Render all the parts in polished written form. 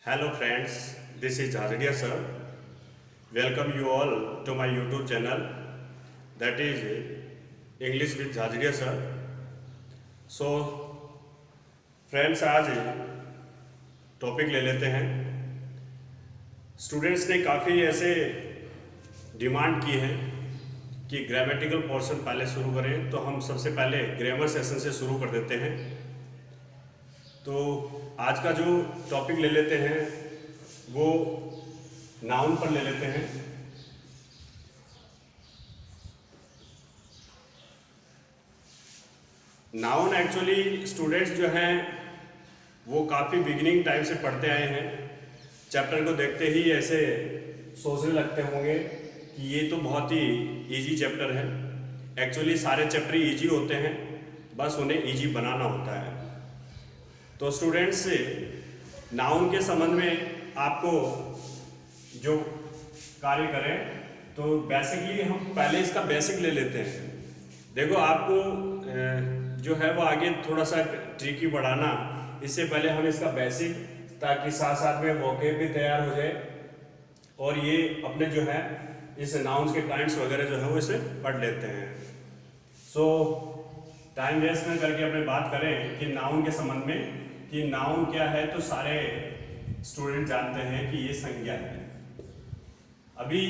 Hello friends, this is Jhajadia sir. Welcome you all to my YouTube channel, that is English with Jhajadia sir. So friends, आज topic ले लेते हैं। Students ने काफ़ी ऐसे demand की है कि ग्रामेटिकल पोर्शन पहले शुरू करें, तो हम सबसे पहले ग्रामर सेशन से शुरू कर देते हैं। तो आज का जो टॉपिक ले लेते हैं वो नाउन पर ले लेते हैं। नाउन एक्चुअली स्टूडेंट्स जो हैं वो काफ़ी बिगिनिंग टाइम से पढ़ते आए हैं। चैप्टर को देखते ही ऐसे सोचने लगते होंगे कि ये तो बहुत ही इजी चैप्टर है। एक्चुअली सारे चैप्टर इजी होते हैं, बस उन्हें इजी बनाना होता है। तो स्टूडेंट्स, नाउन के संबंध में आपको जो कार्य करें तो बेसिकली हम पहले इसका बेसिक ले लेते हैं। देखो, आपको जो है वो आगे थोड़ा सा ट्रिकी बढ़ाना, इससे पहले हम इसका बेसिक, ताकि साथ साथ में वोकेब भी तैयार हो जाए और ये अपने जो है इस नाउन्स के काइंड्स वगैरह जो है वो इसे पढ़ लेते हैं। सो टाइम वेस्ट न करके अपने बात करें कि नाउन के संबंध में, कि नाउन क्या है, तो सारे स्टूडेंट जानते हैं कि ये संज्ञा है। अभी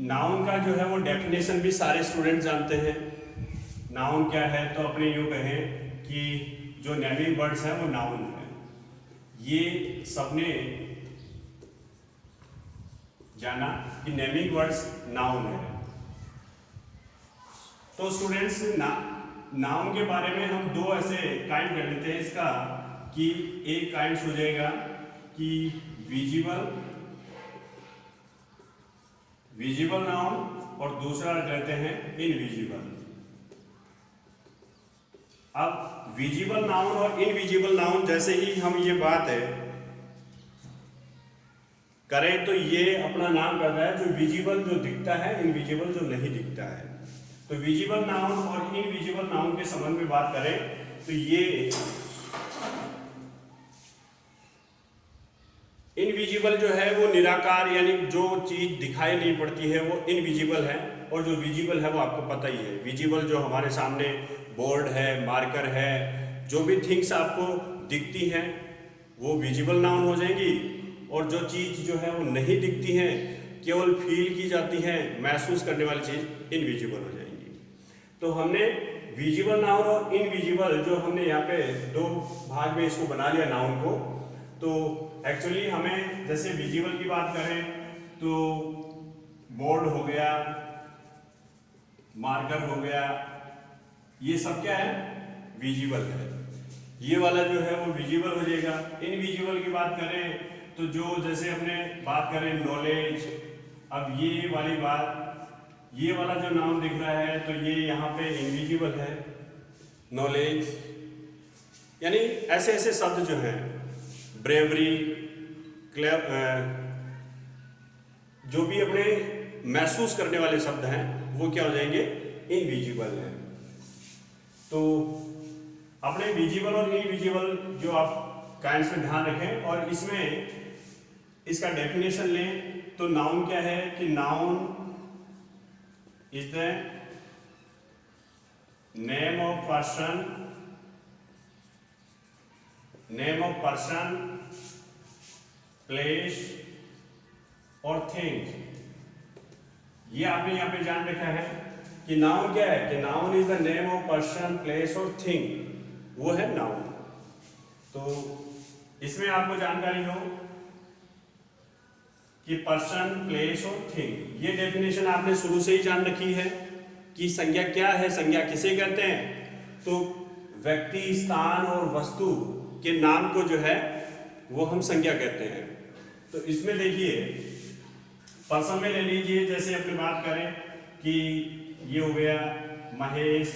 नाउन का जो है वो डेफिनेशन भी सारे स्टूडेंट जानते हैं। नाउन क्या है, तो अपने यूँ कहें कि जो नेमिंग वर्ड्स हैं वो नाउन है। ये सबने जाना कि नेमिंग वर्ड्स नाउन है। तो स्टूडेंट्स, नाउन के बारे में हम दो ऐसे काइंड कर लेते हैं इसका, कि एक काइंड हो जाएगा कि विजिबल नाउन, और दूसरा कहते हैं इनविजिबल। अब विजिबल नाउन और इनविजिबल नाउन जैसे ही हम ये बात है करें, तो ये अपना नाम कर रहा है जो विजिबल जो दिखता है, इनविजिबल जो नहीं दिखता है। तो विजिबल नाउन और इनविजिबल नाउन के संबंध में बात करें तो ये इनविजिबल जो है वो निराकार, यानी जो चीज दिखाई नहीं पड़ती है वो इनविजिबल है, और जो विजिबल है वो आपको पता ही है। विजिबल जो हमारे सामने बोर्ड है, मार्कर है, जो भी थिंग्स आपको दिखती हैं वो विजिबल नाउन हो जाएंगी, और जो चीज़ जो है वो नहीं दिखती हैं, केवल फील की जाती है, महसूस करने वाली चीज़ इनविजिबल हो जाएंगी। तो हमने विजिबल नाउन और इनविजिबल जो हमने यहाँ पे दो भाग में इसको बना लिया नाउन को। तो एक्चुअली हमें जैसे विजिबल की बात करें तो बोर्ड हो गया, मार्कर हो गया, ये सब क्या है, विजिबल है। ये वाला जो है वो विजिबल हो जाएगा। इनविजिबल की बात करें तो जो जैसे अपने बात करें नॉलेज, अब ये वाली बात, ये वाला जो नाउन दिख रहा है तो ये यहाँ पे इनविजिबल है, नॉलेज। यानी ऐसे ऐसे शब्द जो हैं, ब्रेवरी, जो भी अपने महसूस करने वाले शब्द हैं वो क्या हो जाएंगे, इनविजिबल हैं। तो अपने विजिबल और इनविजिबल जो आप काइंड्स में ध्यान रखें, और इसमें इसका डेफिनेशन लें तो नाउन क्या है कि noun is the name of person, place और थिंग। ये आपने यहाँ पे जान रखा है कि नाउन क्या है, कि noun is the name of person, place और थिंग, वो है नाउन। तो इसमें आपको जानकारी हो कि पर्सन, प्लेस और थिंग, ये डेफिनेशन आपने शुरू से ही जान रखी है कि संज्ञा क्या है, संज्ञा किसे कहते हैं। तो व्यक्ति, स्थान और वस्तु के नाम को जो है वो हम संज्ञा कहते हैं। तो इसमें देखिए, पर्सन में ले लीजिए, जैसे अपनी बात करें कि ये हो गया महेश,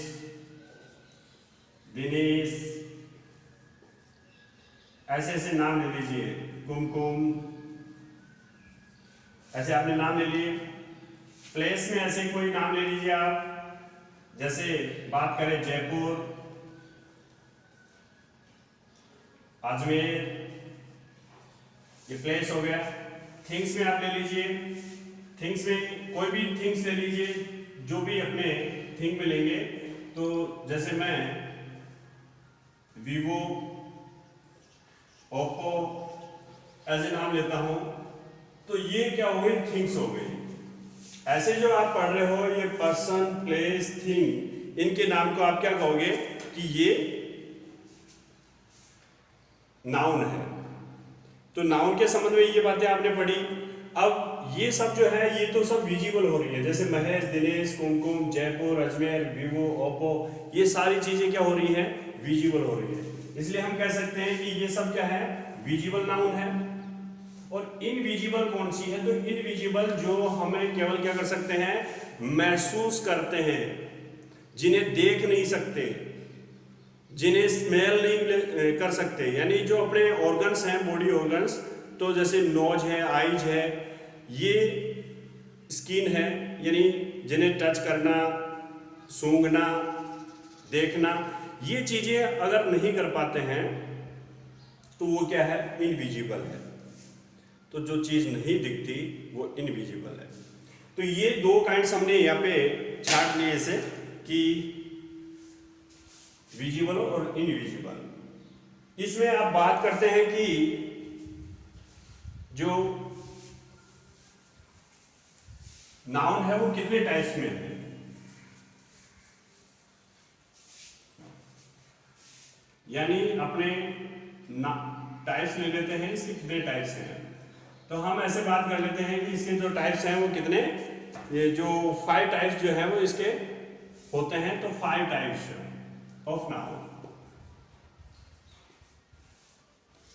दिनेश, ऐसे ऐसे नाम ले लीजिए, कुमकुम, ऐसे आपने नाम ले लिए। प्लेस में ऐसे कोई नाम ले लीजिए आप, जैसे बात करें जयपुर, अजमेर, ये प्लेस हो गया। थिंग्स में आप ले लीजिए, थिंग्स में कोई भी थिंग्स ले लीजिए, जो भी अपने थिंग में लेंगे। तो जैसे मैं वीवो, ओप्पो ऐसे नाम लेता हूं, तो ये क्या हो गई, थिंग्स हो गई। ऐसे जो आप पढ़ रहे हो ये पर्सन, प्लेस, थिंग, इनके नाम को आप क्या कहोगे कि ये नाउन है। तो नाउन के संबंध में ये बातें आपने पढ़ी। अब ये सब जो है ये तो सब विजिबल हो रही है, जैसे महेश, दिनेश, कुमकुम, जयपुर, अजमेर, वीवो, ओप्पो, ये सारी चीजें क्या हो रही है, विजिबल हो रही है। इसलिए हम कह सकते हैं कि ये सब क्या है, विजिबल नाउन है। और इनविजिबल कौन सी है, तो इनविजिबल जो हमें केवल क्या कर सकते हैं, महसूस करते हैं, जिन्हें देख नहीं सकते, जिन्हें स्मेल नहीं कर सकते, यानी जो अपने ऑर्गन्स हैं, बॉडी ऑर्गन्स, तो जैसे नोज है, आईज है, ये स्किन है, यानी जिन्हें टच करना, सूंघना, देखना, ये चीजें अगर नहीं कर पाते हैं तो वो क्या है, इनविजिबल है। तो जो चीज नहीं दिखती वो इनविजिबल है। तो ये दो काइंड्स हमने यहाँ पे छाट लिए ऐसे कि विजिबल और इनविजिबल। इसमें आप बात करते हैं कि जो नाउन है वो कितने टाइप्स में है। यानी अपने टाइप्स ले लेते हैं, इसके कितने टाइप्स हैं। तो हम ऐसे बात कर लेते हैं कि इसके जो टाइप्स हैं वो कितने, ये जो 5 टाइप्स जो है वो इसके होते हैं। तो 5 टाइप्स ऑफ नाउन।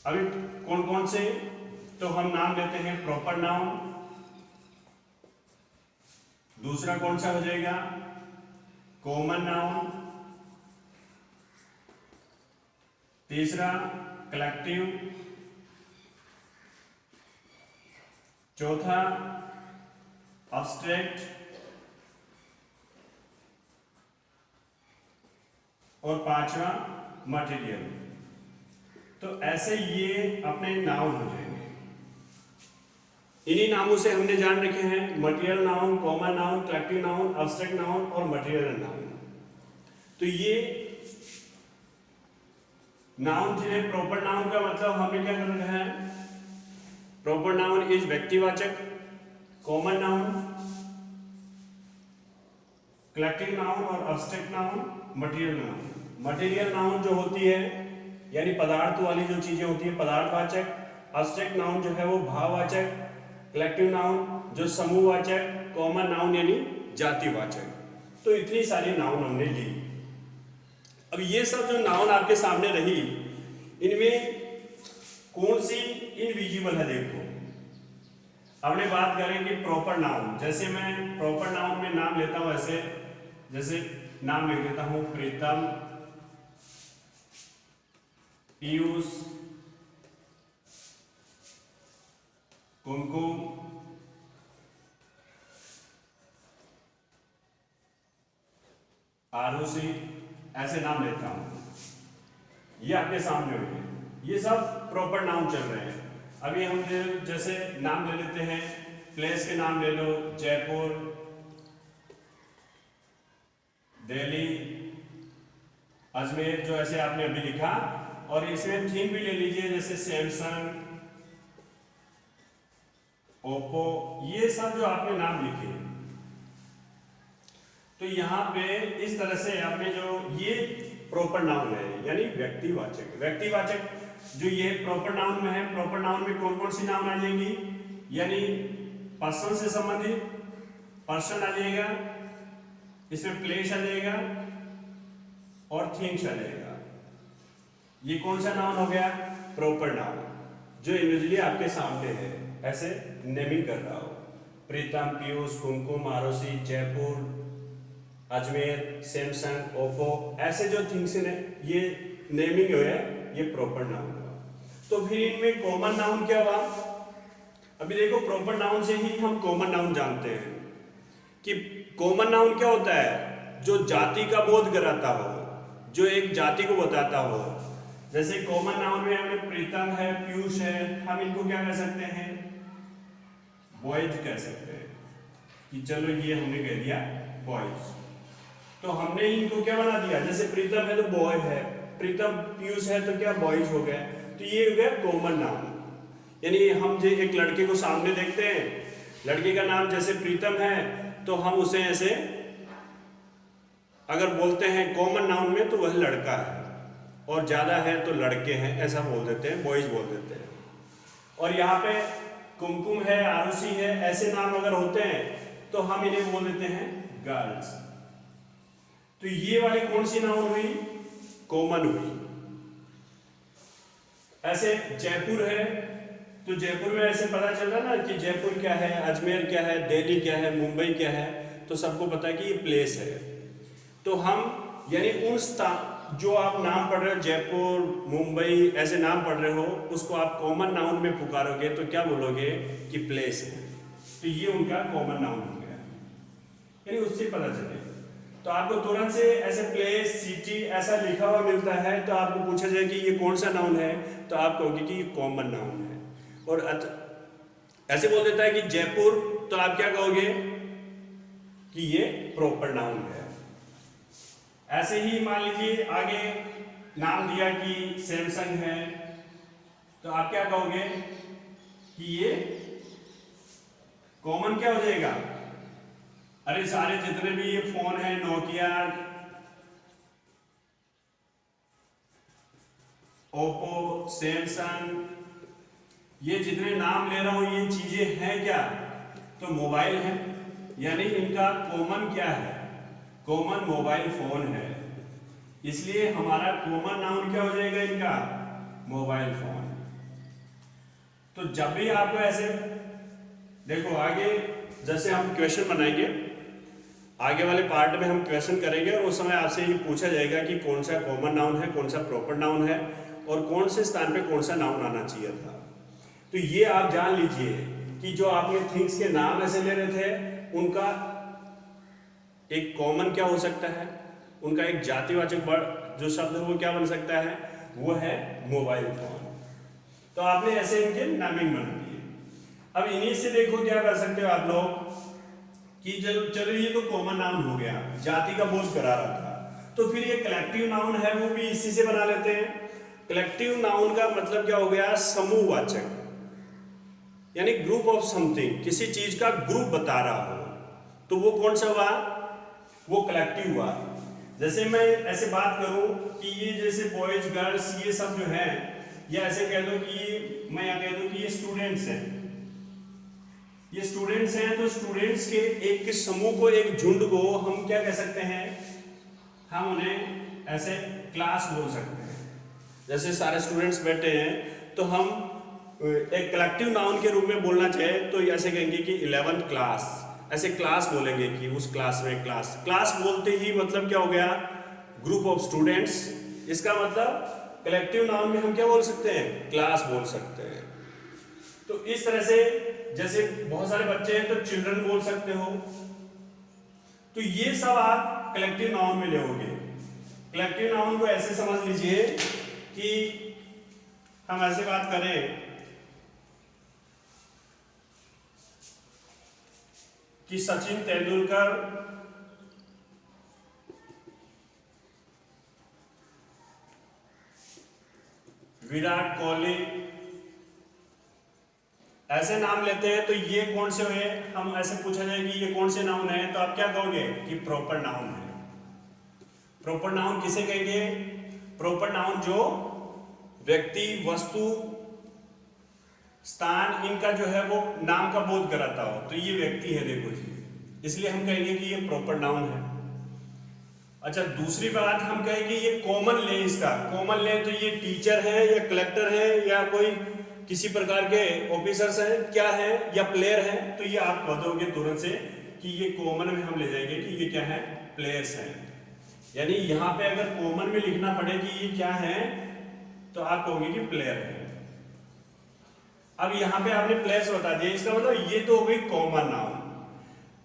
अभी कौन कौन से, तो हम नाम लेते हैं प्रॉपर नाउन। दूसरा कौन सा हो जाएगा, कॉमन नाउन। तीसरा कलेक्टिव। चौथा अब्स्ट्रैक्ट। और पांचवा मटेरियल। तो ऐसे ये अपने नाउन हो जाएंगे। इन्हीं नामों से हमने जान रखे हैं, material noun, common noun, collective noun, abstract noun और मटेरियल नाउन। तो ये नाउन जिन्हें प्रॉपर नाउन का मतलब हमने क्या कर रखा है, प्रॉपर नाउन इज व्यक्तिवाचक, कॉमन नाउन, कलेक्टिव नाउन और abstract noun, material noun. Material noun जो होती है यानी पदार्थ वाली जो चीजें होती है, पदार्थवाचक। अब्स्ट्रैक्ट नाउन जो है वो भाववाचक। कलेक्टिव नाउन जो समूहवाचक। कॉमन नाउन यानी जातिवाचक। तो इतनी सारी नाउन हमने ली। अब ये सब जो नाउन आपके सामने रही, इनमें कौन सी इनविजिबल है, देखो। हमने बात करेंगे प्रॉपर नाउन। जैसे मैं प्रॉपर नाउन में नाम लेता हूं, ऐसे जैसे नाम लिख देता हूं, प्रीतम, पीयूष, कुमकुम, आरुषि, ऐसे नाम लेता हूं। ये आपके सामने हुए, ये सब प्रॉपर नाउन चल रहे हैं। अभी हम जैसे नाम ले लेते हैं, प्लेस के नाम ले लो, जयपुर, दिल्ली, अजमेर, जो ऐसे आपने अभी लिखा। और इसमें थीम भी ले लीजिए, जैसे सैमसंग, ओप्पो, ये सब जो आपने नाम लिखे। तो यहां पे इस तरह से आपने जो ये प्रॉपर नाउन है यानी व्यक्तिवाचक। व्यक्तिवाचक जो ये प्रॉपर नाउन में है, प्रॉपर नाउन में कौन कौन सी नाउन आ जाएंगी, यानी पर्सन से संबंधित पर्सन आ जाएगा, इसमें प्लेस आ जाएगा और थिंग्स आ जाएगा। ये कौन सा नाउन हो गया, प्रॉपर नाउन, जो इमेजली आपके सामने है, ऐसे नेमिंग कर रहा हो। प्रीतम, पीयूष, कुमकुम, आरुषि, जयपुर, अजमेर, सैमसंग, ओप्पो, ऐसे जो थिंग्स हैं ये नेमिंग है, ये प्रॉपर नाउन हुआ। तो फिर इनमें कॉमन नाउन क्या हुआ। अभी देखो, प्रॉपर नाउन से ही हम कॉमन नाउन जानते हैं कि कॉमन नाउन क्या होता है, जो जाति का बोध कराता हो, जो एक जाति को बताता हो। जैसे कॉमन नाउन में हमने प्रीतम है, पीयूष है, हम इनको क्या कह सकते हैं? बॉयज कह सकते हैं कि चलो ये हमने कह दिया बॉयज। तो हमने इनको क्या बना दिया, जैसे प्रीतम है तो बॉय है, प्रीतम पीयूष है तो क्या बॉयज हो गए। तो ये हो गया कॉमन नाउन। यानी हम जो एक लड़के को सामने देखते हैं, लड़के का नाम जैसे प्रीतम है तो हम उसे ऐसे अगर बोलते हैं कॉमन नाउन में तो वह लड़का है, और ज्यादा है तो लड़के हैं, ऐसा बोल देते हैं, बॉयज बोल देते हैं। और यहाँ पे कुमकुम है, आरुषि है, ऐसे नाम अगर होते हैं तो हम इन्हें बोल देते हैं गर्ल्स। तो ये वाली कौन सी नाउन हुई? कॉमन हुई। ऐसे जयपुर है तो जयपुर में ऐसे पता चल रहा ना कि जयपुर क्या है, अजमेर क्या है, दिल्ली क्या है, मुंबई क्या है, तो सबको पता है कि ये प्लेस है। तो हम यानी उन जो आप नाम पढ़ रहे हो, जयपुर, मुंबई, ऐसे नाम पढ़ रहे हो, उसको आप कॉमन नाउन में पुकारोगे तो क्या बोलोगे कि प्लेस है। तो ये उनका कॉमन नाउन हो गया, यानी उससे पता चले। तो आपको तुरंत से ऐसे प्लेस, सिटी ऐसा लिखा हुआ मिलता है तो आपको पूछा जाए कि ये कौन सा नाउन है, तो आप कहोगे कि ये कॉमन नाउन है। और ऐसे बोल देता है कि जयपुर, तो आप क्या कहोगे कि ये प्रॉपर नाउन है। ऐसे ही मान लीजिए आगे नाम दिया कि सैमसंग है, तो आप क्या कहोगे कि ये कॉमन क्या हो जाएगा? अरे सारे जितने भी ये फोन है, नोकिया, ओप्पो, सैमसंग, ये जितने नाम ले रहा हूं ये चीजें हैं क्या? तो मोबाइल है, यानी इनका कॉमन क्या है? कॉमन मोबाइल फोन है, इसलिए हमारा कॉमन नाउन क्या हो जाएगा इनका? Mobile phone. तो जब भी आपको ऐसे देखो, आगे जैसे हम क्वेश्चन बनाएंगे, आगे वाले पार्ट में हम क्वेश्चन करेंगे और उस समय आपसे ये पूछा जाएगा कि कौन सा कॉमन नाउन है, कौन सा प्रॉपर नाउन है और कौन से स्थान पे कौन सा नाउन आना चाहिए था। तो ये आप जान लीजिए कि जो आपने थिंग्स के नाम ऐसे ले रहे थे, उनका एक कॉमन क्या हो सकता है, उनका एक जातिवाचक वर्ड जो शब्द है वो क्या बन सकता है? वो है मोबाइल फोन। तो आपने ऐसे इनके नामिंग बना दिए। अब इन्हीं से देखो क्या कर सकते हो आप लोग कि चलो ये तो कॉमन नाउन हो गया, जाति का बोझ करा रहा था, तो फिर ये कलेक्टिव नाउन है वो भी इसी से बना लेते हैं। कलेक्टिव नाउन का मतलब क्या हो गया? समूहवाचक, यानी ग्रुप ऑफ समथिंग, किसी चीज का ग्रुप बता रहा हो, तो वो कौन सा हुआ? वो कलेक्टिव हुआ। जैसे मैं ऐसे बात करूं कि ये जैसे बॉयज, गर्ल्स, ये सब जो है, ये ऐसे कह दो कि मैं यहाँ कह दूं कि ये स्टूडेंट्स हैं, ये स्टूडेंट्स हैं, तो स्टूडेंट्स के एक समूह को, एक झुंड को हम क्या कह सकते हैं? हम उन्हें ऐसे क्लास बोल सकते हैं। जैसे सारे स्टूडेंट्स बैठे हैं तो हम एक कलेक्टिव नाउन के रूप में बोलना चाहे तो ऐसे कहेंगे कि 11th क्लास, ऐसे क्लास बोलेंगे कि उस क्लास में क्लास। क्लास बोलते ही मतलब क्या हो गया? Group of students. इसका मतलब कलेक्टिव नाउन में हम क्या बोल सकते हैं? क्लास बोल सकते हैं। तो इस तरह से जैसे बहुत सारे बच्चे हैं तो चिल्ड्रन बोल सकते हो। तो ये सब आप कलेक्टिव नाउन में लोगे। कलेक्टिव नाउन को ऐसे समझ लीजिए कि हम ऐसे बात करें कि सचिन तेंदुलकर विराट कोहली ऐसे नाम लेते हैं, तो ये कौन से हुए? हम ऐसे पूछा जाए कि ये कौन से नाउन है, तो आप क्या कहोगे कि प्रॉपर नाउन है। प्रॉपर नाउन किसे कहेंगे? प्रॉपर नाउन जो व्यक्ति, वस्तु, स्थान, इनका जो है वो नाम का बोध कराता हो, तो ये व्यक्ति है, देखो जी, इसलिए हम कहेंगे कि ये प्रॉपर नाउन है। अच्छा, दूसरी बात हम कहेंगे ये कॉमन ले, इसका कॉमन ले, तो ये टीचर है या कलेक्टर है या कोई किसी प्रकार के ऑफिसर्स हैं, क्या है, या प्लेयर है, तो ये आप कह दोगे तुरंत से कि ये कॉमन में हम ले जाएंगे कि ये क्या है? प्लेयर्स हैं। यानी यहाँ पे अगर कॉमन में लिखना पड़े कि ये क्या है, तो आप कहोगे कि प्लेयर है। अब यहाँ पे आपने प्लेयर्स बता दिया, इसका मतलब ये तो हो गई कॉमन नाउन।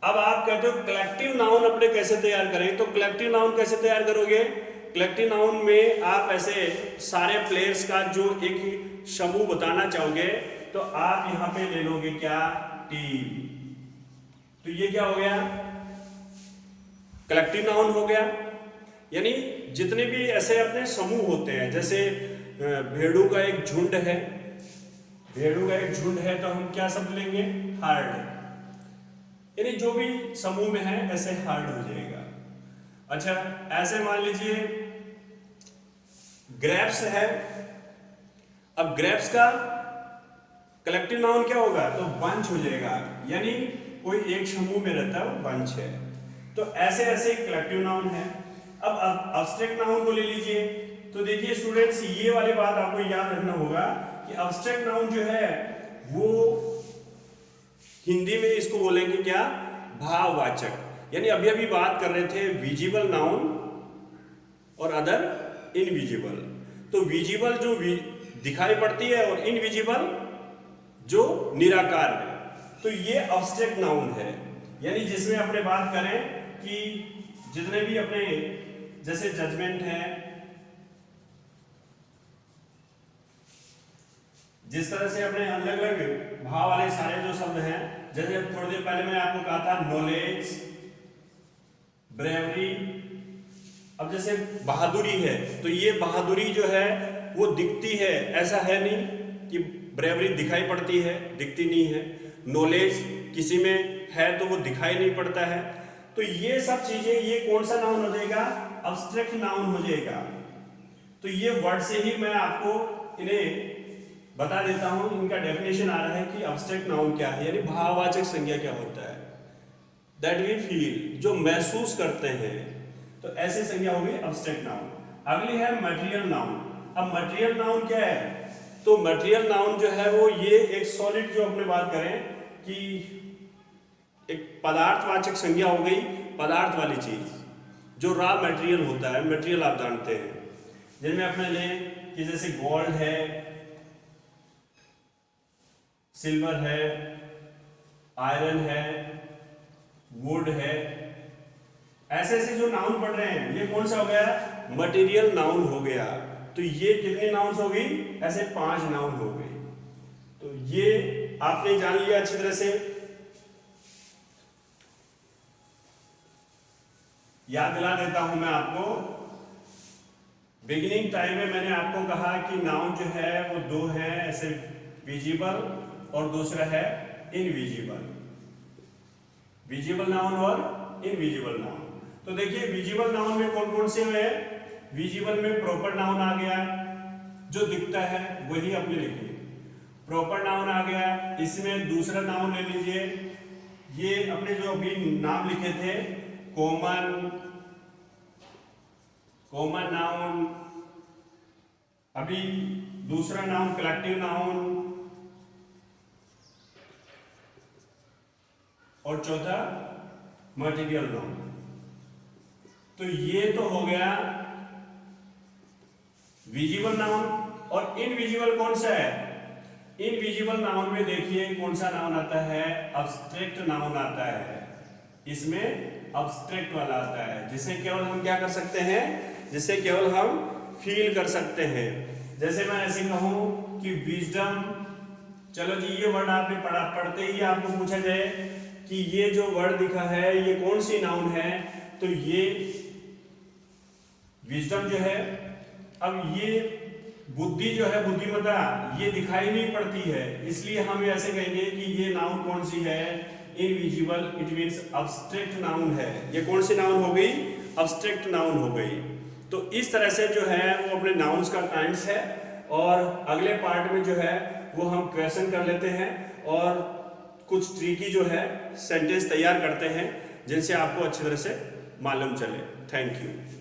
अब आप कहते हो कलेक्टिव नाउन अपने कैसे तैयार करें, तो कलेक्टिव नाउन कैसे तैयार करोगे? कलेक्टिव नाउन में आप ऐसे सारे प्लेयर्स का जो एक समूह बताना चाहोगे तो आप यहां पे ले लोगे क्या, टीम। तो ये क्या हो गया, कलेक्टिव नाउन हो गया। यानी जितने भी ऐसे अपने समूह होते हैं, जैसे भेड़ों का एक झुंड है, भेड़ों का एक झुंड है तो हम क्या शब्द लेंगे, हर्ड। यानी जो भी समूह में है ऐसे हर्ड हो जाएगा। अच्छा, ऐसे मान लीजिए ग्रेप्स है। अब ग्रेप्स का कलेक्टिव नाउन क्या होगा, तो बंच हो जाएगा। यानी कोई एक समूह में रहता है वो बंच है। तो ऐसे ऐसे कलेक्टिव नाउन है। अब अब्स्ट्रैक्ट नाउन को ले लीजिए। तो देखिए स्टूडेंट्स, ये वाली बात आपको याद रखना होगा कि अब्स्ट्रैक्ट नाउन जो है वो हिंदी में इसको बोलेंगे क्या, भाववाचक। यानी अभी अभी बात कर रहे थे विजिबल नाउन और अदर इनविजिबल। तो विजिबल जो दिखाई पड़ती है और इनविजिबल जो निराकार है, तो ये अब्स्ट्रैक्ट नाउन है। यानी जिसमें अपने बात करें कि जितने भी अपने जैसे जजमेंट है, जिस तरह से अपने अलग अलग भाव वाले सारे जो शब्द हैं, जैसे थोड़ी देर पहले मैंने आपको कहा था नॉलेज, ब्रेवरी। अब जैसे बहादुरी है तो ये बहादुरी जो है वो दिखती है, ऐसा है नहीं कि ब्रेवरी दिखाई पड़ती है, दिखती नहीं है। नॉलेज किसी में है तो वो दिखाई नहीं पड़ता है। तो ये सब चीजें, ये कौन सा नाउन हो जाएगा, अब्स्ट्रैक्ट नाउन हो जाएगा। तो ये वर्ड से ही मैं आपको इन्हें बता देता हूं, इनका डेफिनेशन आ रहा है कि अब्स्ट्रैक्ट नाउन क्या है, यानी भाववाचक संज्ञा क्या होता है, दैट वी फील, जो महसूस करते हैं। तो ऐसी संज्ञा होगी अब्स्ट्रैक्ट नाउन। अगली है मटेरियल नाउन। अब मटेरियल नाउन क्या है, तो मटेरियल नाउन जो है वो ये एक सॉलिड, जो अपने बात करें कि एक पदार्थवाचक संज्ञा हो गई, पदार्थ वाली चीज, जो रॉ मटेरियल होता है। मटेरियल आप जानते हैं, जिनमें अपने लें कि जैसे गोल्ड है, सिल्वर है, आयरन है, वुड है, ऐसे ऐसे जो नाउन पढ़ रहे हैं, ये कौन सा हो गया, मटेरियल नाउन हो गया। तो ये कितनी नाउन्स हो गई, ऐसे 5 नाउन हो गई। तो ये आपने जान लिया अच्छी तरह से। याद दिला देता हूं मैं आपको, बिगिनिंग टाइम में मैंने आपको कहा कि नाउन जो है वो 2 हैं, ऐसे विजिबल और दूसरा है इनविजिबल। विजिबल नाउन और इनविजिबल नाउन। तो देखिए विजिबल नाउन में कौन कौन से हैं, विजिबल में प्रॉपर नाउन आ गया, जो दिखता है वही अपने लिखिए, प्रॉपर नाउन आ गया। इसमें दूसरा नाउन ले लीजिए, ये अपने जो अभी नाम लिखे थे, कॉमन नाउन। अभी दूसरा नाउन कलेक्टिव नाउन, और चौथा मटेरियल नाउन। तो ये तो हो गया विजिबल नाउन। और इनविजिबल कौन सा है, इनविजिबल नाउन में देखिए कौन सा नाउन आता है, अब्स्ट्रैक्ट नाउन आता है। इसमें अब्स्ट्रैक्ट वाला आता है, जिसे केवल हम क्या कर सकते हैं, जिसे केवल हम फील कर सकते हैं। जैसे मैं ऐसे कहूं कि विजडम, चलो जी ये वर्ड आपने पढ़ा, पढ़ते ही आपको पूछा जाए कि ये जो वर्ड दिखा है ये कौन सी नाउन है, तो ये विजडम जो है। अब ये बुद्धि जो है, बुद्धिमत्ता, ये दिखाई नहीं पड़ती है, इसलिए हम ऐसे कहेंगे कि ये नाउन कौन सी है, invisible, it means abstract noun है। ये कौन सी नाउन हो गई, अब्स्ट्रैक्ट नाउन हो गई। तो इस तरह से जो है वो अपने नाउन्स का काइंड्स है। और अगले पार्ट में जो है वो हम क्वेश्चन कर लेते हैं और कुछ ट्रिकी जो है सेंटेंस तैयार करते हैं, जिनसे आपको अच्छी तरह से मालूम चले। Thank you.